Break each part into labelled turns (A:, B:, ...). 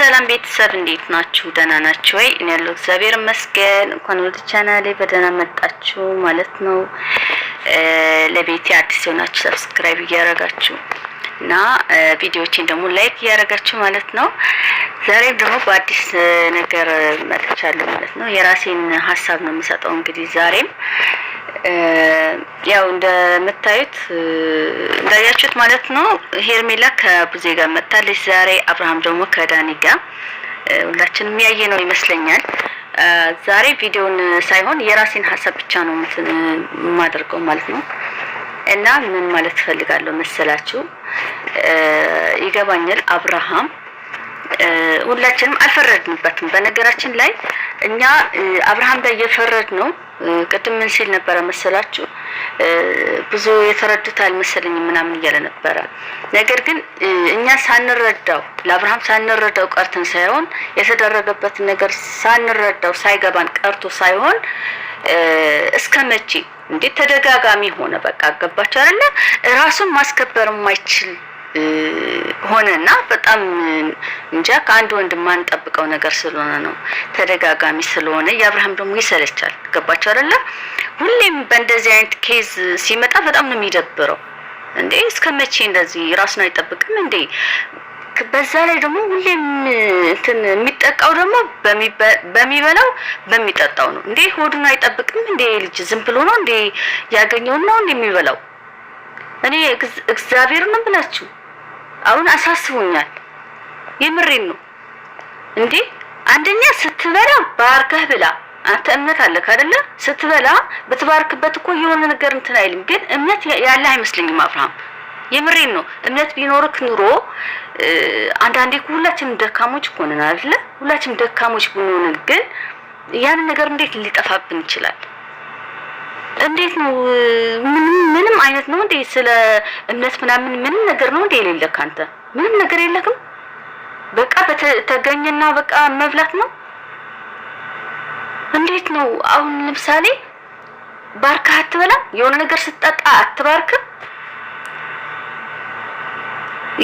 A: ሰላም ቤተሰብ እንዴት ናችሁ? ደህና ናችሁ ወይ? እኔ ያለው እግዚአብሔር ይመስገን። እንኳን ወደ ቻናሌ በደህና መጣችሁ ማለት ነው። ለቤቴ አዲስ የሆናችሁ ሰብስክራይብ እያደረጋችሁ እና ቪዲዮዎችን ደግሞ ላይክ እያደረጋችሁ ማለት ነው። ዛሬ ደግሞ በአዲስ ነገር መጥቻለሁ ማለት ነው። የራሴን ሀሳብ ነው የምሰጠው። እንግዲህ ዛሬም ያው እንደምታዩት እንዳያችሁት ማለት ነው ሄርሜላ ከቡዜ ጋር መጣለች ዛሬ። አብርሃም ደግሞ ከዳኒ ጋር ሁላችንም ያየ ነው ይመስለኛል። ዛሬ ቪዲዮን ሳይሆን የራሴን ሀሳብ ብቻ ነው የማደርገው ማለት ነው። እና ምን ማለት ፈልጋለሁ መሰላችሁ? ይገባኛል አብርሃም ሁላችንም አልፈረድንበትም። በነገራችን ላይ እኛ አብርሃም ላይ የፈረድ ነው። ቅድም ምን ሲል ነበረ መሰላችሁ? ብዙ የተረዱት አልመሰለኝም ምናምን እያለ ነበረ። ነገር ግን እኛ ሳንረዳው ለአብርሃም ሳንረዳው ቀርተን ሳይሆን የተደረገበት ነገር ሳንረዳው ሳይገባን ቀርቶ ሳይሆን እስከ መቼ እንዴ ተደጋጋሚ ሆነ። በቃ ገባችሁ አይደለ? ራሱን ማስከበር የማይችል ሆነና በጣም እንጃ ከአንድ ወንድ ማንጠብቀው ነገር ስለሆነ ነው። ተደጋጋሚ ስለሆነ የአብርሃም ደግሞ ይሰለቻል። ገባችሁ አይደለ? ሁሌም በእንደዚህ አይነት ኬዝ ሲመጣ በጣም ነው የሚደብረው። እንዴ እስከ መቼ እንደዚህ ራሱን አይጠብቅም እንዴ? በዛ ላይ ደግሞ ሁሌም እንትን የሚጠቃው ደግሞ በሚበላው በሚጠጣው ነው። እንዴ ሆዱን አይጠብቅም እንዴ? ልጅ ዝም ብሎ ነው እንዴ ያገኘው ነው እንዴ የሚበላው? እኔ እግዚአብሔር ነው ብላችሁ አሁን አሳስቡኛል። የምሬን ነው እንዴ። አንደኛ ስትበላ ባርከህ ብላ። አንተ እምነት አለክ አይደለ? ስትበላ በተባርክበት እኮ የሆነ ነገር እንትን አይልም። ግን እምነት ያለ አይመስልኝም አብርሃም። የምሬን ነው። እምነት ቢኖርክ ኑሮ አንዳንዴ ሁላችንም ደካሞች ሆነን አይደለ? ሁላችንም ደካሞች ብንሆን ግን ያን ነገር እንዴት ሊጠፋብን ይችላል? እንዴት ነው? ምንም አይነት ነው እንዴ? ስለ እምነት ምናምን ምንም ነገር ነው እንዴ የሌለክ? አንተ ምንም ነገር የለክም። በቃ በተገኘና በቃ መብላት ነው። እንዴት ነው አሁን ለምሳሌ ባርካ አትበላ? የሆነ ነገር ስትጠጣ አትባርክም?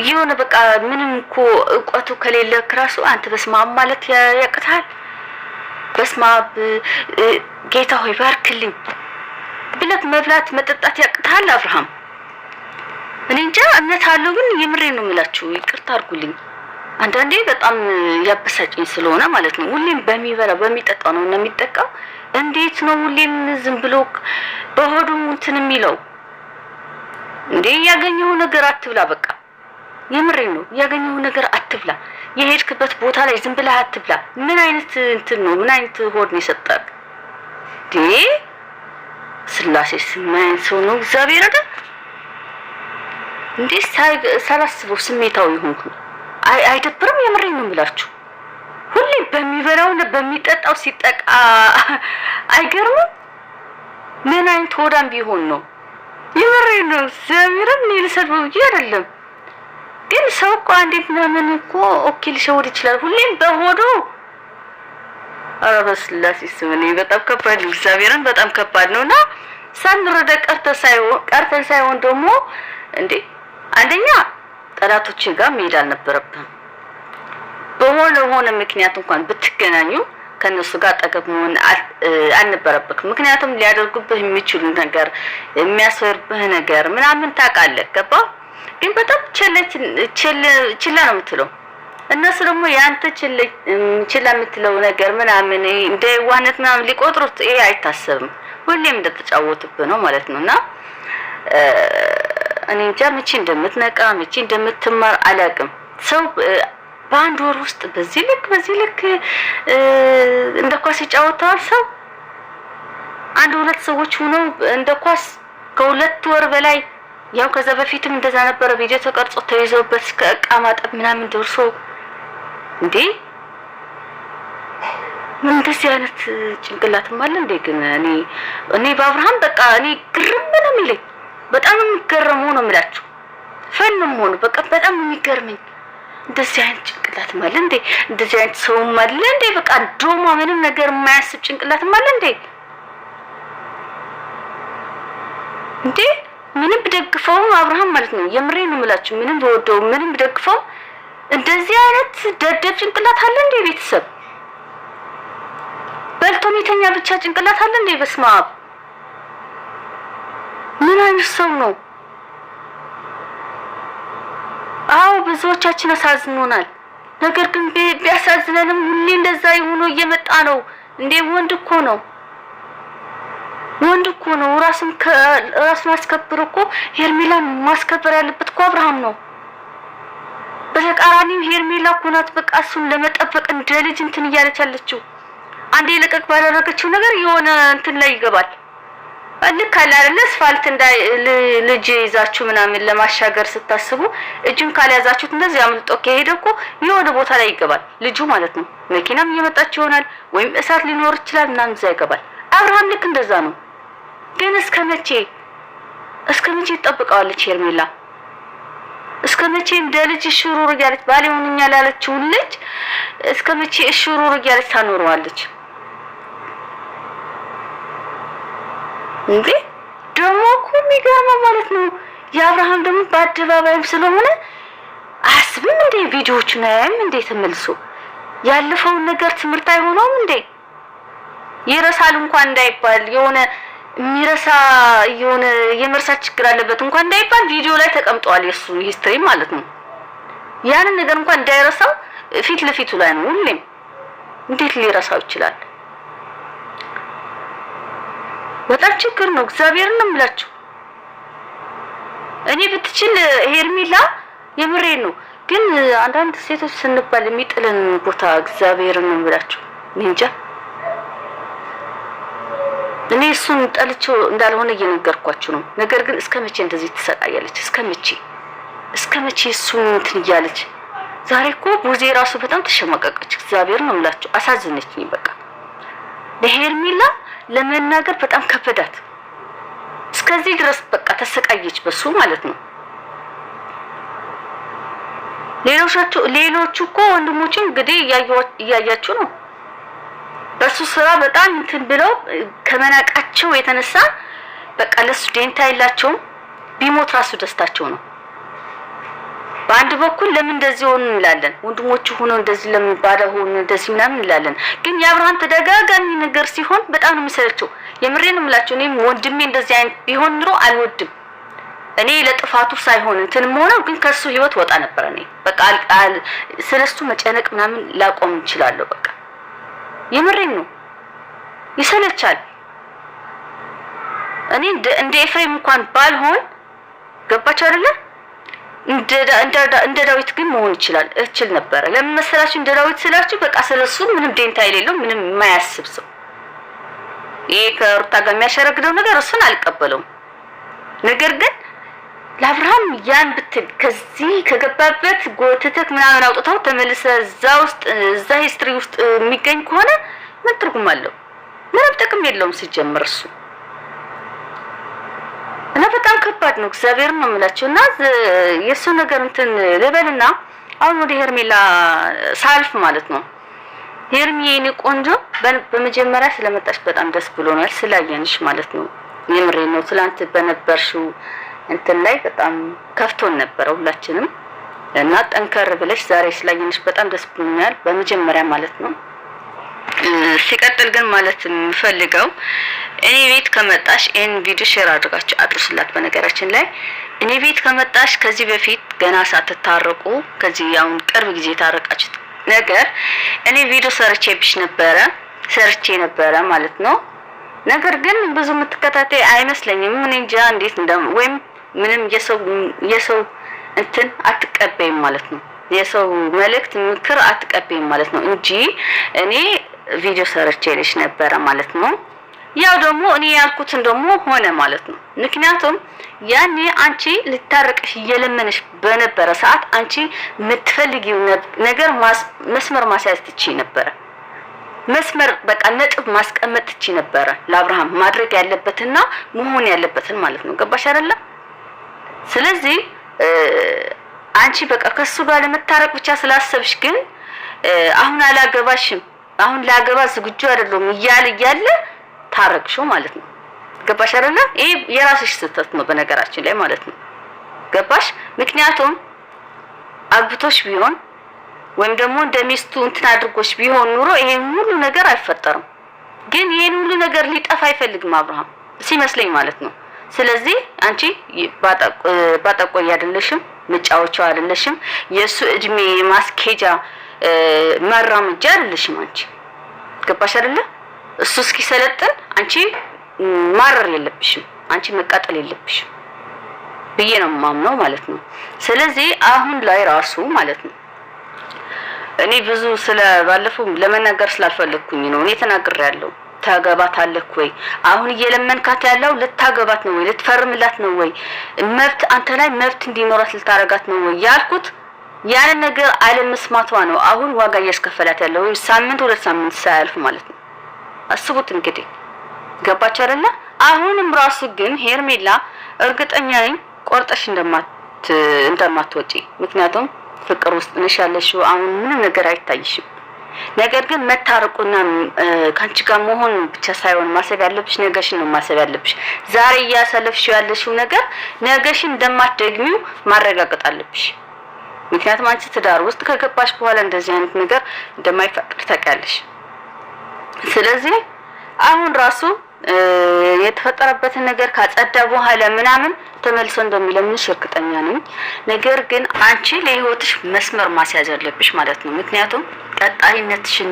A: የሆነ በቃ ምንም እኮ እውቀቱ ከሌለክ ራሱ አንተ በስማም ማለት ያቅታል። በስማም ጌታ ሆይ ባርክልኝ ብለክ መብላት መጠጣት ያቅታል አብርሃም። እኔ እንጃ እምነት አለው ግን የምሬን ነው የምላችሁ። ይቅርታ አድርጉልኝ። አንዳንዴ በጣም ያበሳጭኝ ስለሆነ ማለት ነው። ሁሌም በሚበላ በሚጠጣው ነው የሚጠቃው። እንዴት ነው ሁሌም ዝም ብሎ በሆዱ እንትን የሚለው እንዴ? ያገኘው ነገር አትብላ በቃ። የምሬን ነው። ያገኘው ነገር አትብላ። የሄድክበት ቦታ ላይ ዝም ብለህ አትብላ። ምን አይነት እንትን ነው? ምን አይነት ሆድ ነው የሰጠክ ዲ? ስላሴ ስማን ሰው ነው እግዚአብሔር አይደል እንዴ? ሳላስበው ስሜታዊ ሆንኩ። አይደብርም? የምሬን ነው የምላችሁ። ሁሌ በሚበላውና በሚጠጣው ሲጠቃ አይገርምም? ምን አይነት ሆዳም ቢሆን ነው? የምሬን ነው እግዚአብሔርን ይልሰደው አይደለም ግን ሰው እኮ አንዴት ምናምን እኮ ኦኬ ሊሸውድ ይችላል። ሁሌም በሆዱ ኧረ በስላሴ ስም በጣም ከባድ ነው። እግዚአብሔርን በጣም ከባድ ነውና ሳንረዳ ቀርተን ሳይሆን ደግሞ እንዴ አንደኛ ጠላቶች ጋር መሄድ አልነበረብህም። በሆነ ምክንያት እንኳን ብትገናኙ ከነሱ ጋር ጠገብ መሆን አልነበረብህም። ምክንያቱም ሊያደርጉብህ የሚችሉ ነገር የሚያስወርብህ ነገር ምናምን ታውቃለህ። ገባ? ግን በጣም ችላ ነው የምትለው። እነሱ ደግሞ ያንተ ችላ የምትለው ነገር ምናምን እንደ ዋነት ምናምን ሊቆጥሩት ይሄ አይታሰብም። ሁሌም እንደተጫወቱብህ ነው ማለት ነውና እኔ እንጃ መቼ እንደምትነቃ መቼ እንደምትማር አላውቅም። ሰው በአንድ ወር ውስጥ በዚህ ልክ እንደ ኳስ ይጫወታል። ሰው አንድ ሁለት ሰዎች ሆኖ እንደ ኳስ ከሁለት ወር በላይ ያው ከዛ በፊትም እንደዛ ነበረ። ቪዲዮ ተቀርጾ ተይዘውበት እስከ ዕቃ ማጠብ ምናምን ደርሶ እንዴ ምን እንደዚህ አይነት ጭንቅላትም አለ እንዴ? ግን እኔ በአብርሃም በቃ እኔ ግርም ነው የሚለኝ። በጣም የሚገርመው ነው የምላችሁ። ፈንም ሆኖ በቃ በጣም የሚገርመኝ እንደዚህ አይነት ጭንቅላትም አለ እንዴ? እንደዚህ አይነት ሰውም አለ እንዴ? በቃ ዶማ ምንም ነገር የማያስብ ጭንቅላትም አለ እንዴ? ምንም ብደግፈው አብርሃም ማለት ነው የምሬን ነው የምላችሁ። ምንም በወደው ምንም ብደግፈው እንደዚህ አይነት ደደብ ጭንቅላት አለ እንዴ ቤተሰብ? በልቶ ሚተኛ ብቻ ጭንቅላት አለ እንዴ? በስመ አብ! ምን አይነት ሰው ነው? አዎ ብዙዎቻችን አሳዝኖናል። ነገር ግን ቢያሳዝነንም ሁሌ እንደዛ ይሆኖ እየመጣ ነው እንዴ? ወንድ እኮ ነው። ራስን ማስከበር እኮ ሄርሜላን ማስከበር ያለበት እኮ አብርሃም ነው። በተቃራኒው ሄርሜላ እኮ ናት በቃ እሱን ለመጠበቅ እንደ ልጅ እንትን እያለች ያለችው። አንዴ ለቀቅ ባደረገችው ነገር የሆነ እንትን ላይ ይገባል። ልክ አለ አይደል? አስፋልት እንዳይ ልጅ ይዛችሁ ምናምን ለማሻገር ስታስቡ እጁን ካልያዛችሁት እንደዚህ አምልጦ ከሄደ እኮ የሆነ ቦታ ላይ ይገባል ልጁ ማለት ነው። መኪናም እየመጣች ይሆናል ወይም እሳት ሊኖር ይችላል ምናምን እዛ ይገባል። አብርሃም ልክ እንደዛ ነው። ግን እስከመቼ ትጠብቀዋለች ሄርሜላ? እስከመቼ እንደ ልጅ ሽሩሩ እያለች ባል ይሆንኛል ያለችው ልጅ እስከመቼ ሽሩሩ እያለች ታኖረዋለች እንዴ? ደግሞ እኮ የሚገርመው ማለት ነው የአብርሃም ደግሞ በአደባባይም ስለሆነ አያስብም እንዴ? ቪዲዮዎቹን አያይም እንዴ? ተመልሶ ያለፈውን ነገር ትምህርት አይሆነውም እንዴ? ይረሳል እንኳን እንዳይባል የሆነ የሚረሳ የሆነ የመርሳት ችግር አለበት እንኳን እንዳይባል ቪዲዮ ላይ ተቀምጧል የሱ ሂስትሪ ማለት ነው። ያንን ነገር እንኳን እንዳይረሳው ፊት ለፊቱ ላይ ነው ሁሌም። እንዴት ሊረሳው ይችላል? በጣም ችግር ነው። እግዚአብሔርን ነው የምላችሁ። እኔ ብትችል ሄርሜላ የምሬን ነው። ግን አንዳንድ ሴቶች ስንባል የሚጥልን ቦታ እግዚአብሔርን ነው የምላችሁ። እንጃ እኔ እሱን ጠልቼው እንዳልሆነ እየነገርኳችሁ ነው። ነገር ግን እስከመቼ እንደዚህ ትሰቃያለች? እስከመቼ እሱን እንትን እያለች ዛሬ እኮ ቡዜ ራሱ በጣም ተሸማቀቀች። እግዚአብሔር ነው የምላችሁ። አሳዝነችኝ በቃ። ለሄርሜላ ለመናገር በጣም ከበዳት። እስከዚህ ድረስ በቃ ተሰቃየች በሱ ማለት ነው። ሌሎቹ እኮ ወንድሞቹ እንግዲህ እያያችሁ ነው። በሱ ስራ በጣም እንትን ብለው ከመናቃቸው የተነሳ በቃ ለሱ ደንታ የላቸውም። ቢሞት ራሱ ደስታቸው ነው። በአንድ በኩል ለምን እንደዚህ ሆኑ እንላለን፣ ወንድሞቹ ሆኖ እንደዚህ ለምን ባዳ ሆኑ እንደዚህ ምናምን እንላለን። ግን የአብርሃም ተደጋጋሚ ነገር ሲሆን በጣም ነው የሚሰለቸው። የምሬን ነው የምላቸው። እኔም ወንድሜ እንደዚህ አይነት ቢሆን ኑሮ አልወድም። እኔ ለጥፋቱ ሳይሆን እንትንም ሆነው ግን ከሱ ህይወት ወጣ ነበር። እኔ በቃ ስለሱ መጨነቅ ምናምን ላቆም እንችላለሁ። በቃ የምሬን ነው። ይሰለቻል። እኔ እንደ ኤፍሬም እንኳን ባልሆን ገባች አይደለ? እንደ ዳዊት ግን መሆን እችል ነበር። ለምን መሰላችሁ? እንደ ዳዊት ስላችሁ በቃ ስለሱ ምንም ደንታ የሌለው ምንም የማያስብ ሰው። ይሄ ከሩታ ጋር የሚያሸረግደው ነገር እሱን አልቀበለውም። ነገር ግን ለአብርሃም ያን ብትል ከዚህ ከገባበት ጎትተክ ምናምን አውጥተው ተመልሰ እዛ ሂስትሪ ውስጥ የሚገኝ ከሆነ ምን ትርጉም አለው? ምንም ጥቅም የለውም ሲጀምር እሱ። እና በጣም ከባድ ነው። እግዚአብሔር ነው የምላችሁ። እና የሱ ነገር እንትን ልበልና አሁን ወደ ሄርሜላ ሳልፍ ማለት ነው። ሄርሜ የኔ ቆንጆ በመጀመሪያ ስለመጣሽ በጣም ደስ ብሎናል፣ ስላየንሽ ማለት ነው። የምሬ ነው። ትላንት በነበርሽው እንትን ላይ በጣም ከፍቶን ነበር ሁላችንም። እና ጠንከር ብለሽ ዛሬ ስላየንሽ በጣም ደስ ብሎኛል በመጀመሪያ ማለት ነው። ሲቀጥል ግን ማለት የምፈልገው እኔ ቤት ከመጣሽ ይሄን ቪዲዮ ሼር አድርጋችሁ አድርሱላት። በነገራችን ላይ እኔ ቤት ከመጣሽ ከዚህ በፊት ገና ሳትታረቁ ከዚህ አሁን ቅርብ ጊዜ ታረቃችሁት ነገር እኔ ቪዲዮ ሰርቼ ነበረ ማለት ነው። ነገር ግን ብዙ የምትከታተይ አይመስለኝም። ምን እንጃ እንዴት ወይም ምንም የሰው እንትን አትቀበይም ማለት ነው። የሰው መልእክት ምክር አትቀበይም ማለት ነው እንጂ እኔ ቪዲዮ ሰርቼልሽ ነበረ ማለት ነው። ያው ደግሞ እኔ ያልኩትን ደግሞ ሆነ ማለት ነው። ምክንያቱም ያኔ አንቺ ልታረቅሽ እየለመነሽ በነበረ ሰዓት አንቺ የምትፈልጊው ነገር መስመር ማስያዝ ትችይ ነበረ። መስመር በቃ ነጥብ ማስቀመጥ ትችይ ነበረ። ለአብርሃም ማድረግ ያለበትና መሆን ያለበትን ማለት ነው። ገባሽ አይደለም? ስለዚህ አንቺ በቃ ከሱ ጋር ለመታረቅ ብቻ ስላሰብሽ ግን አሁን አላገባሽም፣ አሁን ላገባ ዝግጁ አይደለም እያለ ታረቅሽው ማለት ነው። ገባሽ አይደለ? ይሄ የራስሽ ስህተት ነው በነገራችን ላይ ማለት ነው። ገባሽ? ምክንያቱም አግብቶሽ ቢሆን ወይም ደግሞ እንደሚስቱ እንትን አድርጎሽ ቢሆን ኑሮ ይሄን ሁሉ ነገር አይፈጠርም። ግን ይሄን ሁሉ ነገር ሊጠፋ አይፈልግም አብርሃም ሲመስለኝ ማለት ነው። ስለዚህ አንቺ ባጠቆይ አይደለሽም፣ መጫወቻው አይደለሽም፣ የሱ እድሜ ማስኬጃ ማራመጃ አይደለሽም አንቺ። ገባሽ አይደለ? እሱ እስኪሰለጥን አንቺ ማረር የለብሽም፣ አንቺ መቃጠል የለብሽም ብዬ ነው የማምነው ማለት ነው። ስለዚህ አሁን ላይ ራሱ ማለት ነው እኔ ብዙ ባለፈው ለመናገር ስላልፈለኩኝ ነው እኔ ተናግሬያለሁ። ታገባታለህ ወይ? አሁን እየለመንካት ያለው ልታገባት ነው ወይ? ልትፈርምላት ነው ወይ? መብት አንተ ላይ መብት እንዲኖራት ልታረጋት ነው ወይ ያልኩት ያን ነገር አለመስማቷ ነው አሁን ዋጋ እያስከፈላት ያለው። ሳምንት 2 ሳምንት ሳያልፍ ማለት ነው። አስቡት እንግዲህ ገባችሁ አይደለ? አሁንም ራሱ ግን ሄርሜላ እርግጠኛ ነኝ ቆርጠሽ እንደማትወጪ። ምክንያቱም ፍቅር ውስጥ ነሽ ያለሽው። አሁን ምንም ነገር አይታይሽም። ነገር ግን መታረቁና ካንቺ ጋር መሆን ብቻ ሳይሆን ማሰብ ያለብሽ ነገሽን ነው ማሰብ ያለብሽ። ዛሬ እያሳለፍሽው ያለሽው ነገር ነገሽን እንደማትደግሚው ማረጋገጥ አለብሽ። ምክንያቱም አንቺ ትዳር ውስጥ ከገባሽ በኋላ እንደዚህ አይነት ነገር እንደማይፈቅድ ታውቂያለሽ። ስለዚህ አሁን ራሱ የተፈጠረበትን ነገር ካጸዳ በኋላ ምናምን ተመልሶ እንደሚለምንሽ እርግጠኛ ነኝ። ነገር ግን አንቺ ለህይወትሽ መስመር ማስያዝ አለብሽ ማለት ነው። ምክንያቱም ቀጣይነትሽን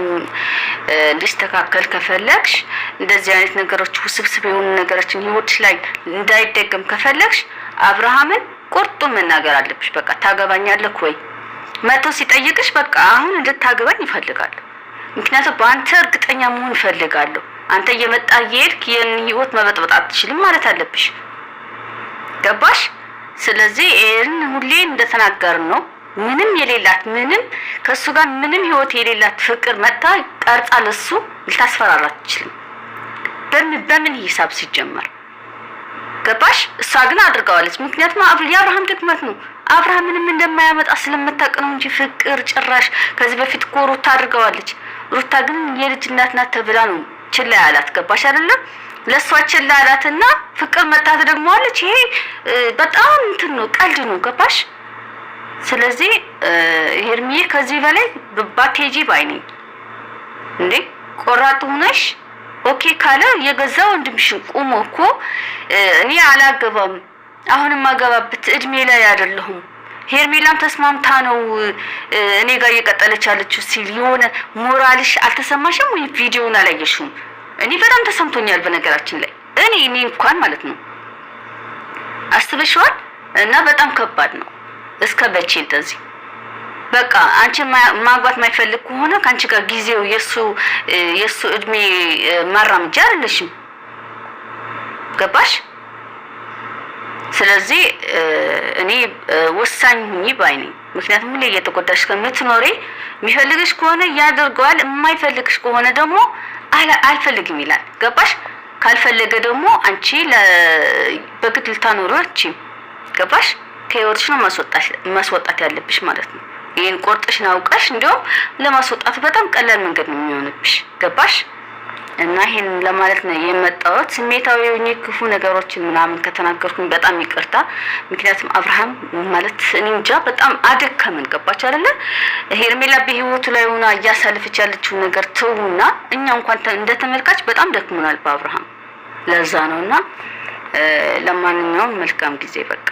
A: እንዲስተካከል ከፈለግሽ እንደዚህ አይነት ነገሮች ውስብስብ የሆኑ ነገሮችን ህይወትሽ ላይ እንዳይደገም ከፈለግሽ አብርሃምን ቁርጡ መናገር አለብሽ። በቃ ታገባኛለህ ወይ መቶ ሲጠይቅሽ በቃ አሁን እንድታገባኝ ይፈልጋል። ምክንያቱም በአንተ እርግጠኛ መሆን ይፈልጋለሁ። አንተ እየመጣ እየሄድክ የኔ ህይወት መበጥበጥ አትችልም ማለት አለብሽ። ገባሽ? ስለዚህ ይሄን ሁሌ እንደተናገርን ነው። ምንም የሌላት ምንም ከሱ ጋር ምንም ህይወት የሌላት ፍቅር መጣ ቀርጻ ለሱ ልታስፈራራት አትችልም። በምን ሂሳብ ሲጀመር ገባሽ? እሷ ግን አድርጋዋለች። ምክንያቱም የአብርሃም ድክመት ነው። አብርሃም ምንም እንደማያመጣ ስለምታውቅ ነው እንጂ ፍቅር ጭራሽ ከዚህ በፊት እኮ ሩታ አድርጋዋለች። ሩታ ግን የልጅ እናት ናት ተብላ ነው ችላ ያላት። ገባሽ አይደለም? ለሷ ችላ ያላትና ፍቅር መጣት ደግሞ አለች። ይሄ በጣም እንትን ነው፣ ቀልድ ነው። ገባሽ? ስለዚህ ሄርሚዬ ከዚህ በላይ ባቴጂ ባይነኝ እንዴ ቆራጥ ሆነሽ ኦኬ ካለ የገዛ ወንድምሽን ቁሞ እኮ እኔ አላገባም አሁንም ማገባበት እድሜ ላይ አይደለሁም ሄርሜላም ተስማምታ ነው እኔ ጋር እየቀጠለች ያለችው ሲል የሆነ ሞራልሽ አልተሰማሽም ወይ? ቪዲዮውን አላየሽውም? እኔ በጣም ተሰምቶኛል በነገራችን ላይ እኔ እንኳን ማለት ነው አስበሽዋል። እና በጣም ከባድ ነው። እስከ በቼ እንደዚህ በቃ አንቺ ማግባት ማይፈልግ ከሆነ ካንቺ ጋር ጊዜው የሱ እድሜ ማራምጃ አይደለሽም። ገባሽ? ስለዚህ እኔ ወሳኝ ሁኚ ባይ ነኝ። ምክንያቱም ሁሌ እየተጎዳሽ ከምትኖሪ የሚፈልግሽ ከሆነ ያደርገዋል፣ የማይፈልግሽ ከሆነ ደግሞ አልፈልግም ይላል። ገባሽ? ካልፈለገ ደግሞ አንቺ በግድ ልታኖሪዎች ገባሽ? ከህይወትሽ ነው ማስወጣት ያለብሽ ማለት ነው። ይሄን ቆርጥሽን አውቀሽ እንደውም ለማስወጣት በጣም ቀላል መንገድ ነው የሚሆንብሽ። ገባሽ? እና ይሄን ለማለት ነው የመጣሁት። ስሜታዊ ሆኜ ክፉ ነገሮችን ምናምን ከተናገርኩኝ በጣም ይቅርታ። ምክንያቱም አብርሃም ማለት እኔ እንጃ በጣም አደከመን። ገባች አይደለ? ሄርሜላ በህይወቱ ላይ ሆና እያሳለፈች ያለችው ነገር ተውና እኛ እንኳን እንደተመልካች በጣም ደክሞናል በአብርሃም። ለዛ ነውና ለማንኛውም መልካም ጊዜ በቃ